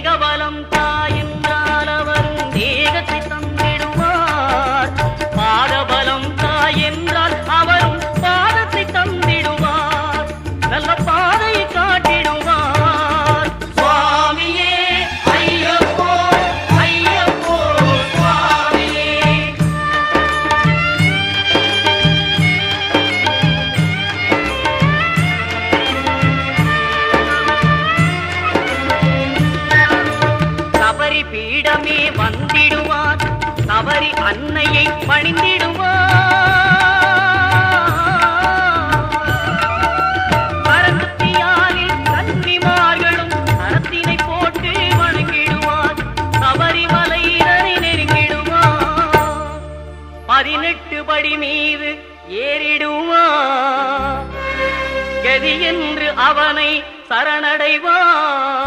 தேகபலம் தாயென்றால் அவரும் தேகத்தை தந்திடுவார். பாதபலம் தாயென்றால் அவரும் பாதத்தை தந்திடுவார். நல்ல பாதையை காட்டிடுவார். சுவாமியே ஐயப்போ ஐயப்போ சுவாமியே. சபரி பீடமே வந்திடுவார். சபரி அன்னையை பணிந்திடுவார். சரஸ்வதியாரில் கன்னிமார்களும் சரத்தினை போட்டு வணங்கிடுவார். சபரிமலையினரை நெருங்கிடுவார். 18 படி மீது ஏறிடுவார். கதி என்று அவனை சரணடைவார்.